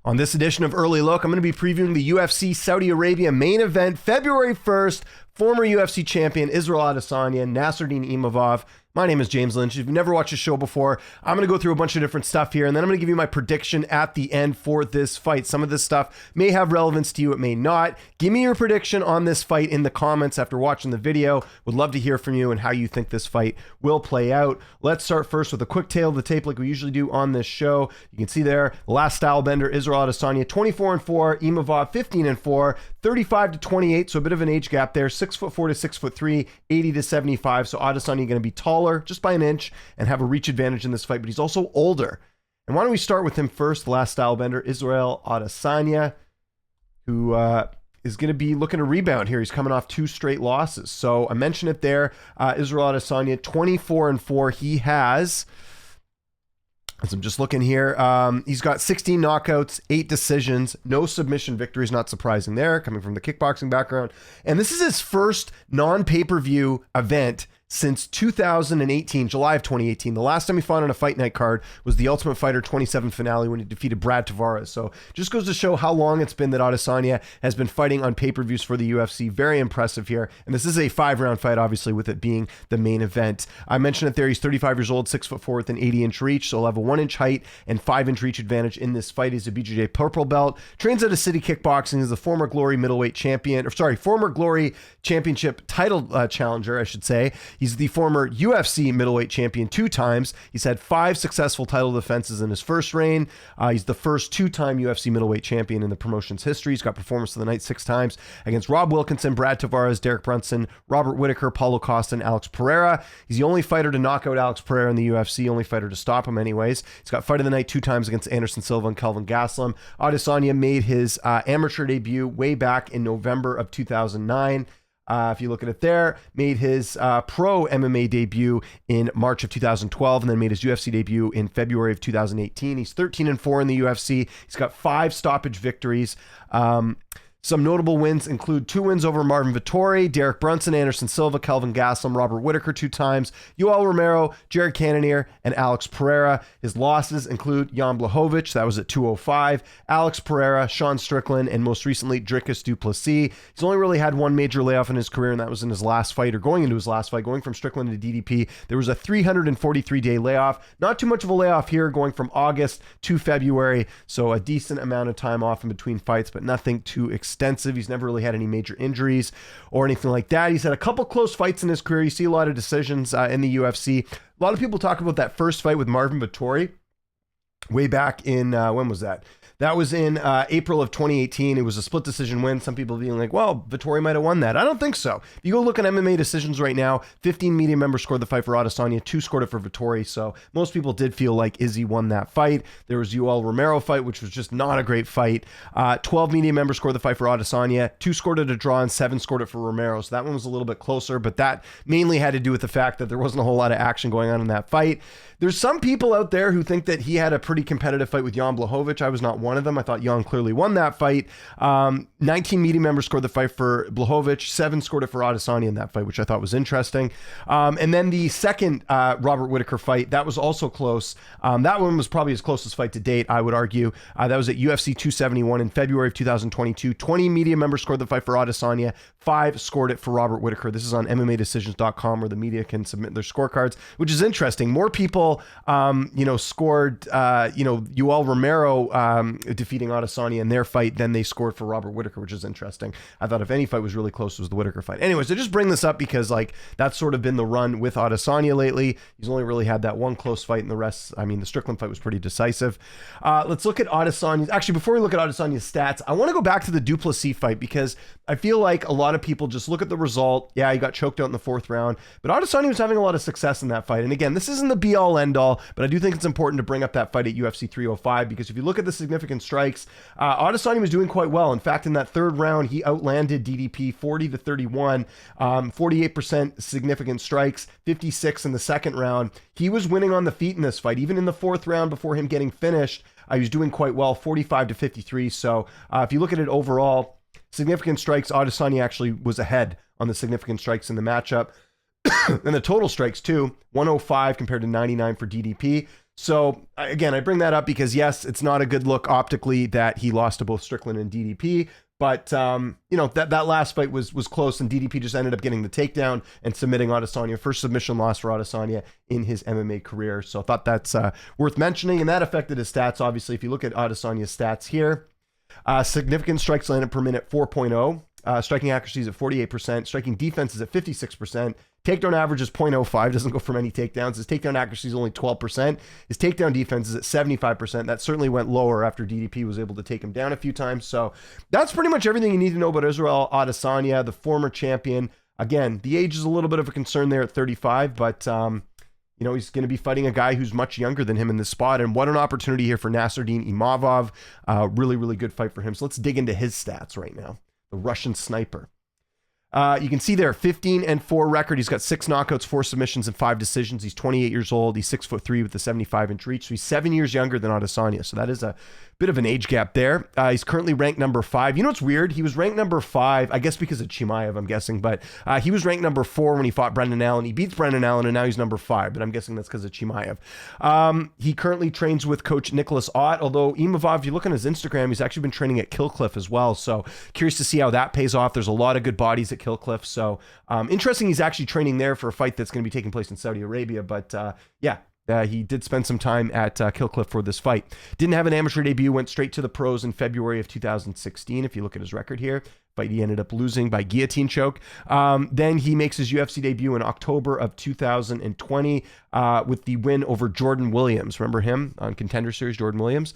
On this edition of Early Look, I'm going to be previewing the UFC Saudi Arabia main event, February 1st. Former UFC champion Israel Adesanya, Nassourdine Imavov. My name is James Lynch. If you've never watched the show before, I'm going to go through a bunch of different stuff here, and then I'm going to give you my prediction at the end for this fight. Some of this stuff may have relevance to you, it may not. Give me your prediction on this fight in the comments after watching the video. Would love to hear from you and how you think this fight will play out. Let's start first with a quick tail of the tape like we usually do on this show. You can see there, the last style bender, Israel Adesanya, 24-4, Imavov, 15-4, 35-28, so a bit of an age gap there, 6'4" to 6'3", 80-75, so Adesanya going to be taller just by an inch and have a reach advantage in this fight, but he's also older. And why don't we start with him first, the last style bender, Israel Adesanya, who is going to be looking to rebound here. He's coming off 2 straight losses. So I mentioned it there, Israel Adesanya, 24-4. He has, as I'm just looking here, he's got 16 knockouts, 8 decisions, no submission victories, not surprising there, coming from the kickboxing background. And this is his first non-pay-per-view event since 2018, July of 2018. The last time he fought on a fight night card was the Ultimate Fighter 27 finale when he defeated Brad Tavares. So just goes to show how long it's been that Adesanya has been fighting on pay-per-views for the UFC. Very impressive here. And this is a 5-round fight, obviously, with it being the main event. I mentioned it there. He's 35 years old, 6'4" with an 80-inch reach. So he'll have a 1-inch height and 5-inch reach advantage in this fight. He's a BJJ purple belt. Trains out of City Kickboxing. He's the former Glory middleweight champion, former Glory championship title challenger, I should say. He's the former UFC middleweight champion 2 times. He's had 5 successful title defenses in his first reign. He's the first 2-time UFC middleweight champion in the promotion's history. He's got performance of the night 6 times against Rob Wilkinson, Brad Tavares, Derek Brunson, Robert Whittaker, Paulo Costa, and Alex Pereira. He's the only fighter to knock out Alex Pereira in the UFC, only fighter to stop him anyways. He's got fight of the night 2 times against Anderson Silva and Kelvin Gastelum. Adesanya made his amateur debut way back in November of 2009. If you look at it there, made his pro MMA debut in March of 2012 and then made his UFC debut in February of 2018. He's 13-4 in the UFC. He's got 5 stoppage victories. Some notable wins include 2 wins over Marvin Vettori, Derek Brunson, Anderson Silva, Kelvin Gastelum, Robert Whittaker 2 times, Yoel Romero, Jared Cannonier, and Alex Pereira. His losses include Jan Blachowicz, that was at 205, Alex Pereira, Sean Strickland, and most recently Dricus du Plessis. He's only really had 1 major layoff in his career, and that was in his last fight, or going into his last fight, going from Strickland to DDP. There was a 343-day layoff. Not too much of a layoff here, going from August to February, so a decent amount of time off in between fights, but nothing too extensive. He's never really had any major injuries or anything like that. He's had a couple close fights in his career. You see a lot of decisions in the UFC. A lot of people talk about that first fight with Marvin Vettori way back in, when was that? That was in April of 2018. It was a split decision win. Some people being like, well, Vettori might have won that. I don't think so. If you go look at MMA decisions right now, 15 media members scored the fight for Adesanya, 2 scored it for Vettori. So most people did feel like Izzy won that fight. There was Yoel Romero fight, which was just not a great fight. 12 media members scored the fight for Adesanya, 2 scored it a draw, and 7 scored it for Romero. So that one was a little bit closer, but that mainly had to do with the fact that there wasn't a whole lot of action going on in that fight. There's some people out there who think that he had a pretty competitive fight with Jan Blachowicz. I was not one of them. I thought Jan clearly won that fight. 19 media members scored the fight for Blachowicz. 7 scored it for Adesanya in that fight, which I thought was interesting. And then the second Robert Whittaker fight, that was also close. That one was probably his closest fight to date, I would argue. That was at UFC 271 in February of 2022. 20 media members scored the fight for Adesanya. 5 scored it for Robert Whittaker. This is on MMADecisions.com where the media can submit their scorecards, which is interesting. More people scored, Yoel Romero defeating Adesanya in their fight than they scored for Robert Whittaker, which is interesting. I thought if any fight was really close, it was the Whittaker fight. Anyways, I just bring this up because that's sort of been the run with Adesanya lately. He's only really had that one close fight, and the rest, the Strickland fight was pretty decisive. Let's look at Adesanya's. Actually, before we look at Adesanya's stats, I want to go back to the du Plessis fight because I feel like a lot of people just look at the result. Yeah, he got choked out in the 4th round, but Adesanya was having a lot of success in that fight. And again, this isn't the be-all end-all, but I do think it's important to bring up that fight at UFC 305 because if you look at the significant strikes, Adesanya was doing quite well. In fact, in that 3rd round, he outlanded DDP 40-31, 48% significant strikes, 56 in the 2nd round. He was winning on the feet in this fight. Even in the 4th round before him getting finished, he was doing quite well, 45-53. So if you look at it overall, significant strikes, Adesanya actually was ahead on the significant strikes in the matchup. And the total strikes too, 105 compared to 99 for DDP. So again, I bring that up because yes, it's not a good look optically that he lost to both Strickland and DDP. But, that last fight was close, and DDP just ended up getting the takedown and submitting Adesanya. First submission loss for Adesanya in his MMA career. So I thought that's worth mentioning, and that affected his stats. Obviously, if you look at Adesanya's stats here, significant strikes landed per minute, 4.0. Striking accuracy is at 48%. Striking defense is at 56%. Takedown average is 0.05. Doesn't go for many takedowns. His takedown accuracy is only 12%. His takedown defense is at 75%. That certainly went lower after DDP was able to take him down a few times. So that's pretty much everything you need to know about Israel Adesanya, the former champion. Again, the age is a little bit of a concern there at 35, but he's going to be fighting a guy who's much younger than him in this spot. And what an opportunity here for Nassourdine Imavov. Really, really good fight for him. So let's dig into his stats right now. The Russian sniper. You can see there, 15-4 record. He's got 6 knockouts, 4 submissions, and 5 decisions. He's 28 years old. He's 6'3" with a 75-inch reach. So he's 7 years younger than Adesanya. So that is a bit of an age gap there. He's currently ranked number 5. You know what's weird? He was ranked number 5, I guess because of Chimaev, I'm guessing. But he was ranked number 4 when he fought Brendan Allen. He beats Brendan Allen, and now he's number 5. But I'm guessing that's because of Chimaev. He currently trains with coach Nicholas Ott. Although Imavov, if you look on his Instagram, he's actually been training at Killcliff as well. So curious to see how that pays off. There's a lot of good bodies at Killcliff. So interesting he's actually training there for a fight that's going to be taking place in Saudi Arabia. But he did spend some time at Killcliff for this fight. Didn't have an amateur debut, went straight to the pros in February of 2016. If you look at his record here, fight he ended up losing by guillotine choke. Then he makes his UFC debut in October of 2020 with the win over Jordan Williams. Remember him on Contender Series, Jordan Williams?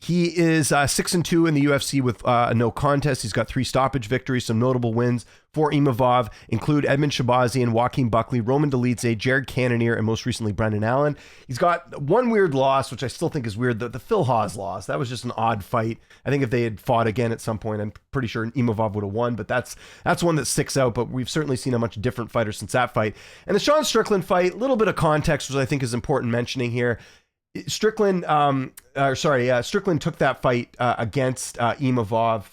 He is 6-2 in the UFC with a no contest. He's got 3 stoppage victories. Some notable wins for Imavov include Edmund Shabazian, Joaquin Buckley, Roman Dolidze, Jared Cannonier, and most recently Brendan Allen. He's got one weird loss, which I still think is weird, the Phil Haas loss. That was just an odd fight. I think if they had fought again at some point, I'm pretty sure Imavov would have won, but that's one that sticks out, but we've certainly seen a much different fighter since that fight. And the Sean Strickland fight, a little bit of context, which I think is important mentioning here. Strickland took that fight against Imavov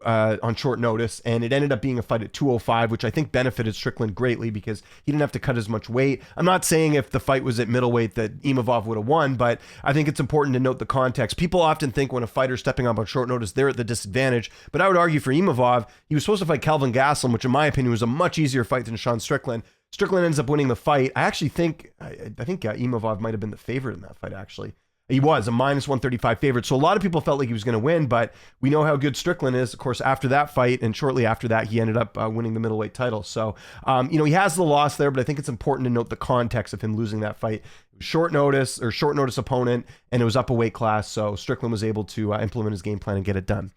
on short notice, and it ended up being a fight at 205, which I think benefited Strickland greatly because he didn't have to cut as much weight. I'm not saying if the fight was at middleweight that Imavov would have won, but I think it's important to note the context. People often think when a fighter's stepping up on short notice, they're at the disadvantage, but I would argue for Imavov, he was supposed to fight Calvin Gastelum, which in my opinion was a much easier fight than Sean Strickland. Strickland ends up winning the fight. I actually think, Imavov might have been the favorite in that fight, actually. He was a minus 135 favorite. So a lot of people felt like he was going to win, but we know how good Strickland is. Of course, after that fight and shortly after that, he ended up winning the middleweight title. So, he has the loss there, but I think it's important to note the context of him losing that fight. Short notice opponent, and it was up a weight class. So Strickland was able to implement his game plan and get it done.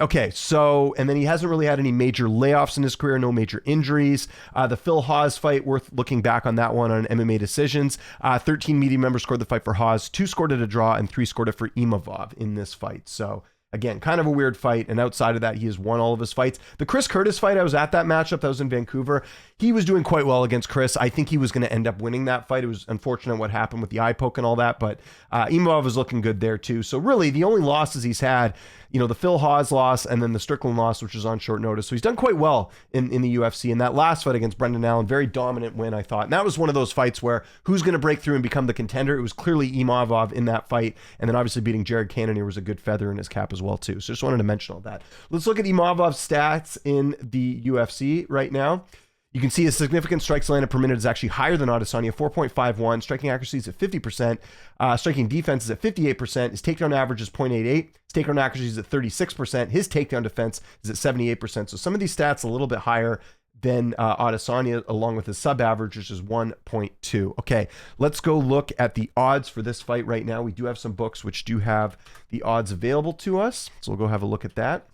Okay, so, and then he hasn't really had any major layoffs in his career, no major injuries. The Phil Haas fight, worth looking back on that one on MMA decisions. 13 media members scored the fight for Haas, 2 scored it a draw, and 3 scored it for Imavov in this fight. So, again, kind of a weird fight, and outside of that, he has won all of his fights. The Chris Curtis fight, I was at that matchup, that was in Vancouver. He was doing quite well against Chris. I think he was going to end up winning that fight. It was unfortunate what happened with the eye poke and all that, but Imavov was looking good there too. So really, the only losses he's had, the Phil Haas loss and then the Strickland loss, which was on short notice. So he's done quite well in the UFC. And that last fight against Brendan Allen, very dominant win, I thought. And that was one of those fights where who's going to break through and become the contender? It was clearly Imavov in that fight. And then obviously beating Jared Cannonier was a good feather in his cap as well too. So just wanted to mention all that. Let's look at Imavov's stats in the UFC right now. You can see his significant strikes landed per minute is actually higher than Adesanya, 4.51. Striking accuracy is at 50%. Striking defense is at 58%. His takedown average is 0.88. His takedown accuracy is at 36%. His takedown defense is at 78%. So some of these stats a little bit higher than Adesanya, along with his sub-average, which is 1.2. Okay, let's go look at the odds for this fight right now. We do have some books which do have the odds available to us. So we'll go have a look at that.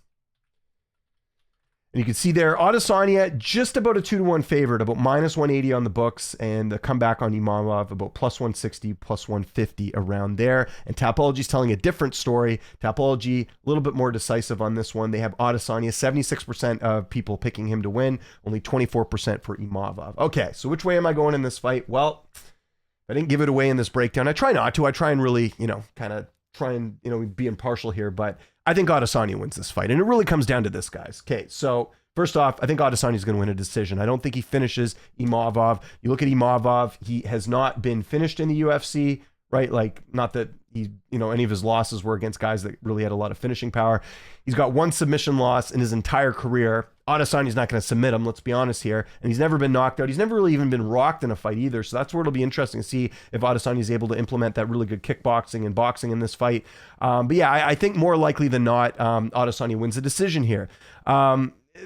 And you can see there, Adesanya, just about a 2-1 favorite, about minus 180 on the books, and the comeback on Imavov, about plus 160, plus 150 around there. And Tapology's telling a different story. Tapology, a little bit more decisive on this one. They have Adesanya, 76% of people picking him to win, only 24% for Imavov. Okay, so which way am I going in this fight? Well, I didn't give it away in this breakdown. I try not to. I try and really, try and be impartial here, but I think Adesanya wins this fight, and it really comes down to this, guys. Okay, so First off, I think Adesanya is going to win a decision. I don't think he finishes Imavov. You look at Imavov, he has not been finished in the UFC, right? Like, not that he, any of his losses were against guys that really had a lot of finishing power. He's got one submission loss in his entire career. Adesanya's not going to submit him, let's be honest here. And he's never been knocked out. He's never really even been rocked in a fight either. So that's where it'll be interesting to see if Adesanya is able to implement that really good kickboxing and boxing in this fight. But yeah, I think more likely than not, Adesanya wins the decision here.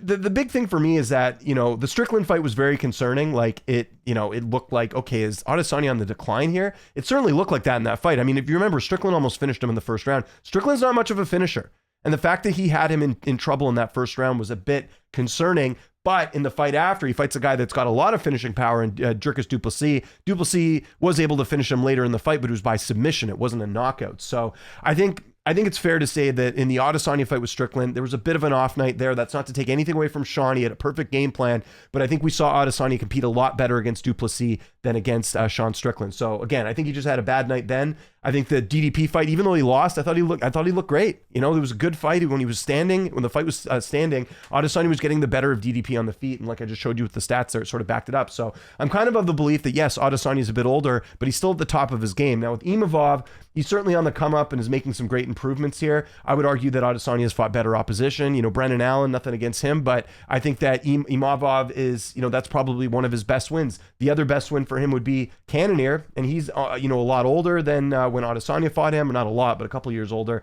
The big thing for me is that, the Strickland fight was very concerning. Like it looked like, okay, is Adesanya on the decline here? It certainly looked like that in that fight. I mean, if you remember, Strickland almost finished him in the first round. Strickland's not much of a finisher. And the fact that he had him in trouble in that first round was a bit concerning. But in the fight after, he fights a guy that's got a lot of finishing power in Dricus Du Plessis. Du Plessis was able to finish him later in the fight, but it was by submission. It wasn't a knockout. So I think it's fair to say that in the Adesanya fight with Strickland, there was a bit of an off night there. That's not to take anything away from Sean. He had a perfect game plan, but I think we saw Adesanya compete a lot better against Du Plessis than against Sean Strickland. So again, I think he just had a bad night then. I think the DDP fight, even though he lost, I thought he looked great. There was a good fight when he was standing. When the fight was standing, Adesanya was getting the better of DDP on the feet, and like I just showed you with the stats there, it sort of backed it up. So I'm kind of the belief that yes, Adesanya is a bit older, but he's still at the top of his game. Now with Imavov, he's certainly on the come up and is making some great improvements here. I would argue that Adesanya has fought better opposition. Brendan Allen, nothing against him, but I think that Imavov is, that's probably one of his best wins. The other best win for him would be Cannonier, and he's a lot older than when Adesanya fought him, not a lot, but a couple years older.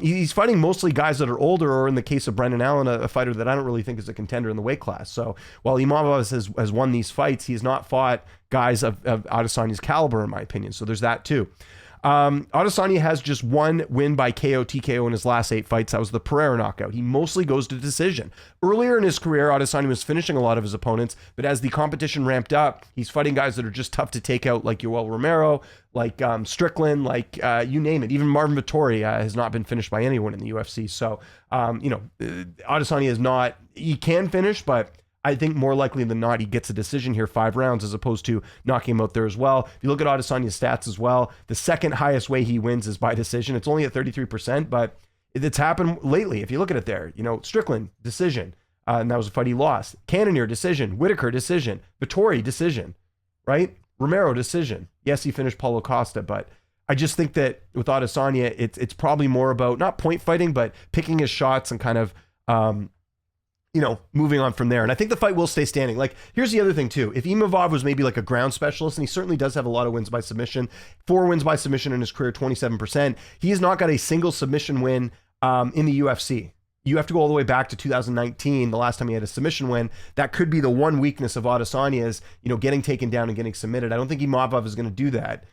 He's fighting mostly guys that are older, or in the case of Brendan Allen, a fighter that I don't really think is a contender in the weight class. So while Imavov has won these fights, he's not fought guys of Adesanya's caliber, in my opinion. So there's that too. Adesanya has just one win by KO TKO in his last 8 fights. That was the Pereira knockout. He mostly goes to decision. Earlier in his career, Adesanya was finishing a lot of his opponents, but as the competition ramped up, he's fighting guys that are just tough to take out, like Yoel Romero, like Strickland, like you name it. Even Marvin Vettori has not been finished by anyone in the UFC. So, Adesanya is not, he can finish, but I think more likely than not, he gets a decision here, 5 rounds, as opposed to knocking him out there as well. If you look at Adesanya's stats as well, the second highest way he wins is by decision. It's only at 33%, but it's happened lately. If you look at it there, Strickland, decision. And that was a fight he lost. Cannonier, decision. Whitaker, decision. Vettori, decision. Right? Romero, decision. Yes, he finished Paulo Costa, but I just think that with Adesanya, it's probably more about not point fighting, but picking his shots and kind of, moving on from there. And I think the fight will stay standing. Like, here's the other thing too. If Imavov was maybe like a ground specialist, and he certainly does have a lot of wins by submission, 4 wins by submission in his career, 27%, he has not got a single submission win in the UFC. You have to go all the way back to 2019, the last time he had a submission win. That could be the one weakness of Adesanya is, getting taken down and getting submitted. I don't think Imavov is going to do that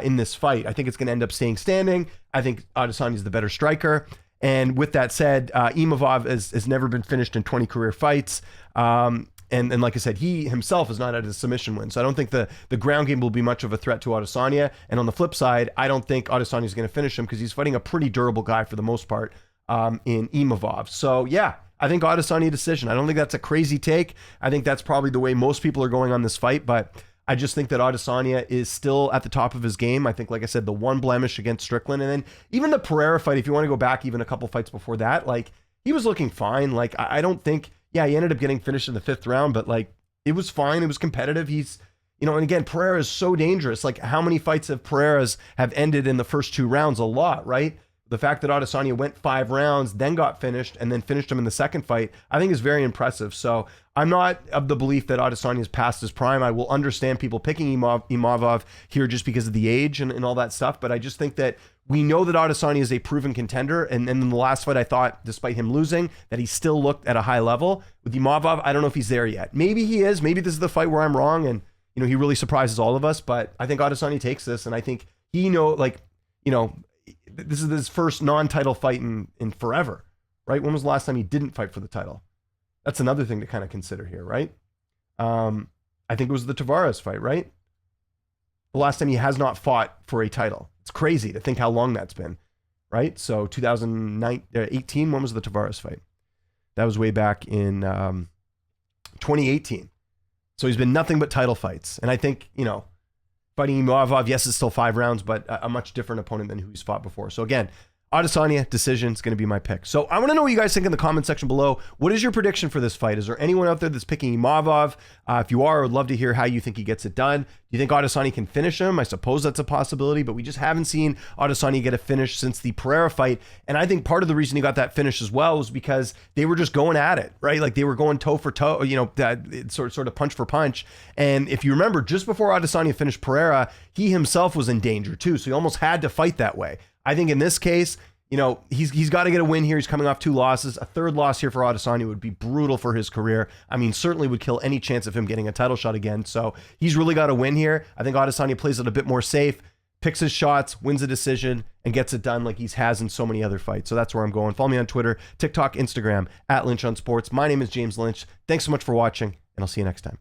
in this fight. I think it's going to end up staying standing. I think Adesanya is the better striker. And with that said, Imavov has never been finished in 20 career fights. And like I said, he himself has not had a submission win. So I don't think the ground game will be much of a threat to Adesanya. And on the flip side, I don't think Adesanya is going to finish him because he's fighting a pretty durable guy for the most part in Imavov. So yeah, I think Adesanya decision. I don't think that's a crazy take. I think that's probably the way most people are going on this fight. But I just think that Adesanya is still at the top of his game. I think, like I said, the one blemish against Strickland, and then even the Pereira fight, if you want to go back even a couple fights before that, like, he was looking fine. Like, I don't think, yeah, he ended up getting finished in the 5th round, but like, it was fine. It was competitive. He's, and again, Pereira is so dangerous. Like, how many fights have Pereiras have ended in the first 2 rounds? A lot, right? The fact that Adesanya went 5 rounds, then got finished, and then finished him in the second fight, I think is very impressive. So I'm not of the belief that Adesanya is past his prime. I will understand people picking Imavov here just because of the age and all that stuff, but I just think that we know that Adesanya is a proven contender, and in the last fight, I thought, despite him losing, that he still looked at a high level. With Imavov, I don't know if he's there yet. Maybe he is. Maybe this is the fight where I'm wrong, and he really surprises all of us, but I think Adesanya takes this, and I think this is his first non-title fight in forever, right? When was the last time he didn't fight for the title? That's another thing to kind of consider here, right? I think it was the Tavares fight, right? The last time he has not fought for a title. It's crazy to think how long that's been, right? So 2018, when was the Tavares fight? That was way back in 2018. So he's been nothing but title fights. And I think, fighting Imavov, yes, it's still 5 rounds, but a much different opponent than who he's fought before. So again, Adesanya decision is going to be my pick. So I want to know what you guys think in the comment section below. What is your prediction for this fight? Is there anyone out there that's picking Imavov? If you are, I would love to hear how you think he gets it done. Do you think Adesanya can finish him? I suppose that's a possibility, but we just haven't seen Adesanya get a finish since the Pereira fight. And I think part of the reason he got that finish as well was because they were just going at it, right? Like they were going toe for toe, that sort of punch for punch. And if you remember, just before Adesanya finished Pereira, he himself was in danger too. So he almost had to fight that way. I think in this case, he's got to get a win here. He's coming off 2 losses. A third loss here for Adesanya would be brutal for his career. I mean, certainly would kill any chance of him getting a title shot again. So he's really got to win here. I think Adesanya plays it a bit more safe, picks his shots, wins a decision, and gets it done like he has in so many other fights. So that's where I'm going. Follow me on Twitter, TikTok, Instagram, @Lynch on Sports. My name is James Lynch. Thanks so much for watching, and I'll see you next time.